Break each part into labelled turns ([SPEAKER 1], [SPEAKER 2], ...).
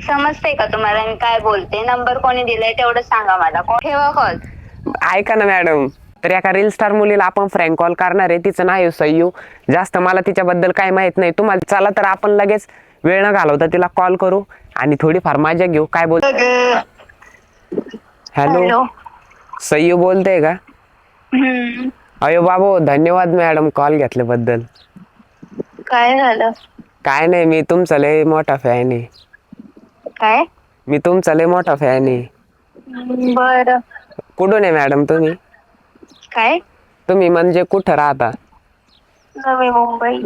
[SPEAKER 1] समजते का तुम्हाला मी काय बोलते? नंबर कोणी दिलाय तेवढं सांगा मला. ठेवा कॉल.
[SPEAKER 2] ऐका ना मॅडम, तर एका रील स्टार मुलीला आपण फ्रँक कॉल करणार आहे. तिचं नाव आहे सय्यू. जास्त मला तिच्याबद्दल काय माहित नाही. तुम्हाला चला तर आपण लगेच वेळ न घालवता तिला कॉल करू आणि थोडीफार मजा घेऊ. काय बोल? Hello,
[SPEAKER 1] hello.
[SPEAKER 2] सय्यू बोलते का?
[SPEAKER 1] हम्म.
[SPEAKER 2] अयो बाबू, धन्यवाद मॅडम कॉल घेतल्याबद्दल.
[SPEAKER 1] काय झालं?
[SPEAKER 2] काय नाही, मी तुमचा लय मोठा फॅन आहे.
[SPEAKER 1] काय?
[SPEAKER 2] मी तुमचा लय मोठा फॅन आहे.
[SPEAKER 1] बरं.
[SPEAKER 2] कुठून आहे मॅडम तुम्ही?
[SPEAKER 1] काय?
[SPEAKER 2] तुम्ही म्हणजे कुठं राहता?
[SPEAKER 1] नवी मुंबई.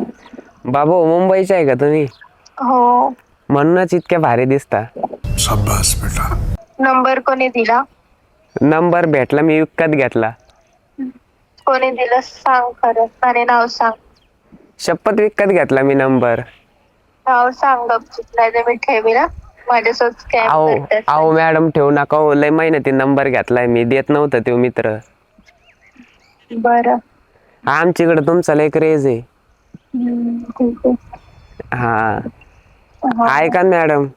[SPEAKER 2] बाबू, मुंबईचे आहे का तुम्ही?
[SPEAKER 1] हो.
[SPEAKER 2] म्हणूनच इतक्या भारी दिसता.
[SPEAKER 3] शाबास बेटा.
[SPEAKER 1] नंबर कोणी दिला?
[SPEAKER 2] नंबर भेटला, मी विकत घेतला.
[SPEAKER 1] कोणी दिलं सांग खरं आणि नाव सांग.
[SPEAKER 2] शपथ विकत घेतला मी नंबर.
[SPEAKER 1] नाव सांग गपचूप, नाही तर मी ठेवी ना. माझ्यासोबत स्कॅम
[SPEAKER 2] अहो
[SPEAKER 1] करतात.
[SPEAKER 2] अहो मॅडम, ठेवू नका हो. लय मेहनती नंबर घेतलाय मी. देत नव्हतं तो मित्र.
[SPEAKER 1] बरं.
[SPEAKER 2] आमच्याकडे तुमचा लय क्रेज आहे.
[SPEAKER 1] ठीक आहे.
[SPEAKER 2] हा,
[SPEAKER 1] हा.
[SPEAKER 2] ऐका ना मॅडम,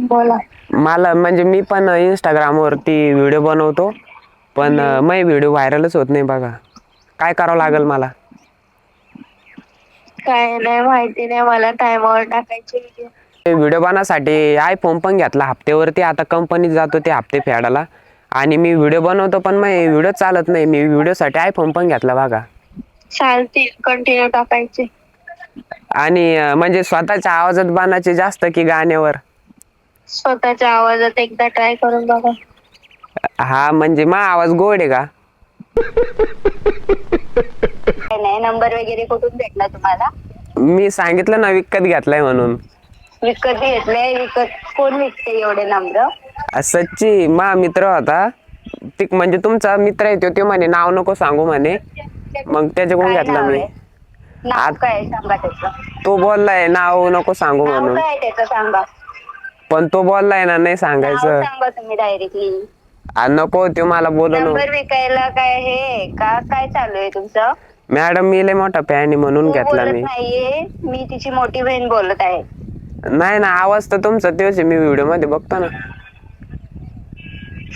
[SPEAKER 1] बोला.
[SPEAKER 2] मला म्हणजे मी पण इंस्टाग्राम वरती व्हिडिओ बनवतो, पण माझे व्हिडिओ व्हायरलच होत नाही बघा. काय करावं लागेल मला?
[SPEAKER 1] काय नाही माहिती नाही मला. टाइमावर टाकायचे व्हिडिओ.
[SPEAKER 2] व्हिडिओ बनवण्यासाठी आयफोन पण घेतला हप्त्यावरती. आता कंपनीत जातो ते हप्ते फेडायला आणि मी व्हिडिओ बनवतो, पण मग व्हिडिओ चालत नाही. मी व्हिडिओसाठी आयफोन पण घेतला बघा.
[SPEAKER 1] चालतील, कंटिन्यू टाकायचे.
[SPEAKER 2] आणि म्हणजे स्वतःच्या आवाजात बनायचे जास्त की गाण्यावर?
[SPEAKER 1] स्वतःच्या आवाजात एकदा ट्राय करून बघा.
[SPEAKER 2] हा, म्हणजे मग आवाज गोड आहे का?
[SPEAKER 1] नाही, नंबर वगैरे कुठून भेटला तुम्हाला?
[SPEAKER 2] मी सांगितलं ना विकत घेतलाय म्हणून.
[SPEAKER 1] विकत घेतलंय? विकत कोण विकते एवढे नंबर?
[SPEAKER 2] सच्ची, मा मित्र होता. ती म्हणजे तुमचा मित्र आहे तो म्हणे नाव नको सांगू म्हणे, मग त्याच्याकडून
[SPEAKER 1] काय
[SPEAKER 2] घेतला
[SPEAKER 1] नाव
[SPEAKER 2] मी.
[SPEAKER 1] आहे? नाव काय सांगा त्याचं.
[SPEAKER 2] तो बोललाय नाव नको सांगू
[SPEAKER 1] नाव
[SPEAKER 2] म्हणून,
[SPEAKER 1] काय त्याचं सांगा.
[SPEAKER 2] पण तो बोललाय ना नाही
[SPEAKER 1] नाव
[SPEAKER 2] सांगायचं.
[SPEAKER 1] सांगा तुम्ही डायरेक्टली.
[SPEAKER 2] नको तो मला बोलू
[SPEAKER 1] नंबर विकायला काय हे का? काय चालू आहे तुमचं?
[SPEAKER 2] मॅडम, मी लय मोठा फॅन आहे म्हणून
[SPEAKER 1] तू
[SPEAKER 2] घेतला
[SPEAKER 1] बोलत
[SPEAKER 2] मी.
[SPEAKER 1] नाहीये, मी तिची मोठी बहीण बोलत आहे.
[SPEAKER 2] नाही ना, आवाज तर तुमचा तोच आहे. मी व्हिडिओ मध्ये बघतो ना.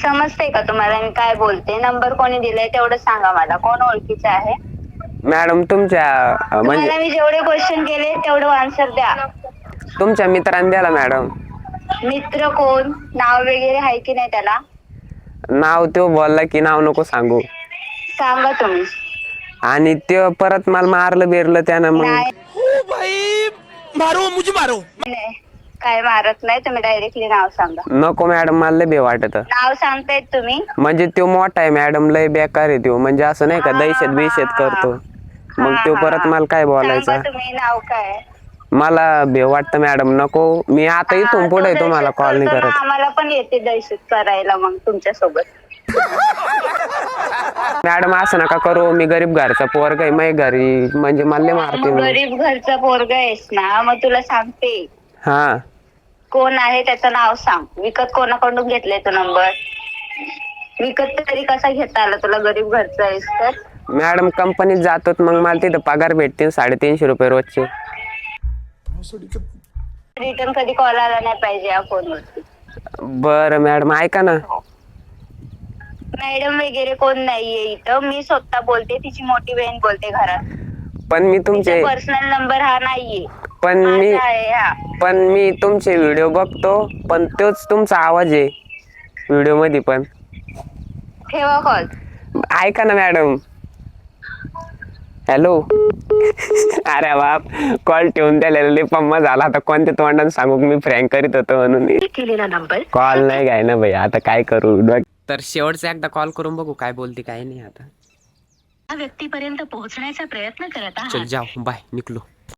[SPEAKER 1] समजते का तुम्हाला मी काय बोलते? नंबर कोणी दिलाय तेवढं सांगा मला. कोण ओळखीचं आहे?
[SPEAKER 2] मॅडम, तुमच्या म्हणजे
[SPEAKER 1] तुम्हाला मी जेवढे क्वेश्चन केले तेवढं आन्सर द्या.
[SPEAKER 2] तुमच्या मित्रांनी द्याला मॅडम.
[SPEAKER 1] मित्र कोण? नाव वगैरे आहे की नाही त्याला?
[SPEAKER 2] नाव तो बोलला की नाव नको सांगू,
[SPEAKER 1] सांगा तुम्ही.
[SPEAKER 2] आणि ते परत मला मारलं बेरलं त्यानं. मग
[SPEAKER 1] नाही
[SPEAKER 3] ओ भाई, मारो मुझे मारो.
[SPEAKER 1] नाही, काय मारत नाही. तुम्ही डायरेक्टली नाव सांगा.
[SPEAKER 2] नको मॅडम, मला लय भे वाटत.
[SPEAKER 1] नाव सांगतायत तुम्ही?
[SPEAKER 2] म्हणजे तो मोठा आहे मॅडम, लय बेकार आहे तो. म्हणजे असं नाही का दहशत बिशत करतो. मग तो परत मला काय बोलायचा.
[SPEAKER 1] सांगा तुम्ही नाव काय?
[SPEAKER 2] मला भेव वाटतं मॅडम, नको. मी आता इथून
[SPEAKER 1] तो
[SPEAKER 2] पुढे तुम्हाला
[SPEAKER 1] दहशत
[SPEAKER 2] कॉल नाही
[SPEAKER 1] करतो ना,
[SPEAKER 2] करत.
[SPEAKER 1] आम्हाला पण येते दहशत करायला मग तुमच्या सोबत.
[SPEAKER 2] मॅडम, असं नका करू. मी गरीब घरचा पोरगा आहे. माझ्या घरी म्हणजे मला मारते मग.
[SPEAKER 1] गरीब घरचा पोरगा आहेस ना, मग तुला सांगते.
[SPEAKER 2] हा,
[SPEAKER 1] कोण आहे त्याचं नाव सांग. विकत कोणाकडून घेतलाय तो नंबर? विकत तरी कसा घेता आला तुला? गरीब घरचा आहेस तर.
[SPEAKER 2] मॅडम, कंपनीत जातो मग मला तिथं पगार भेटतील 350 रुपये रोजचे.
[SPEAKER 1] रिटर्न कधी कॉल आला नाही पाहिजे या फोनवरती.
[SPEAKER 2] बरं मॅडम, ऐका ना.
[SPEAKER 1] मॅडम वगैरे कोण नाहीये इथं. मी स्वतः बोलते, तिची मोठी बहीण बोलते घरात.
[SPEAKER 2] पण मी तुमचे
[SPEAKER 1] पर्सनल नंबर हा नाहीये.
[SPEAKER 2] पण मी
[SPEAKER 1] माझा आहे हा.
[SPEAKER 2] पण मी तुमचे व्हिडिओ बघतो, पण तोच तुमचा आवाज आहे व्हिडिओ मध्ये पण.
[SPEAKER 1] ठेवा कॉल.
[SPEAKER 2] ऐका ना मॅडम. हॅलो. अरे बाप, कॉल ठेवून द्यायला पम्मा झाला. आता कोणत्या तोंडाने सांगू मी फ्रँक करीत होतो म्हणून. कॉल नाही घ्याय ना भाई, आता काय करू. तर शेवटचा एकदा कॉल करून बघू काय बोलते काय नाही. आता
[SPEAKER 4] व्यक्तीपर्यंत पोहोचण्याचा प्रयत्न करत आहात.
[SPEAKER 2] चल जाओ, बाय, निकलो.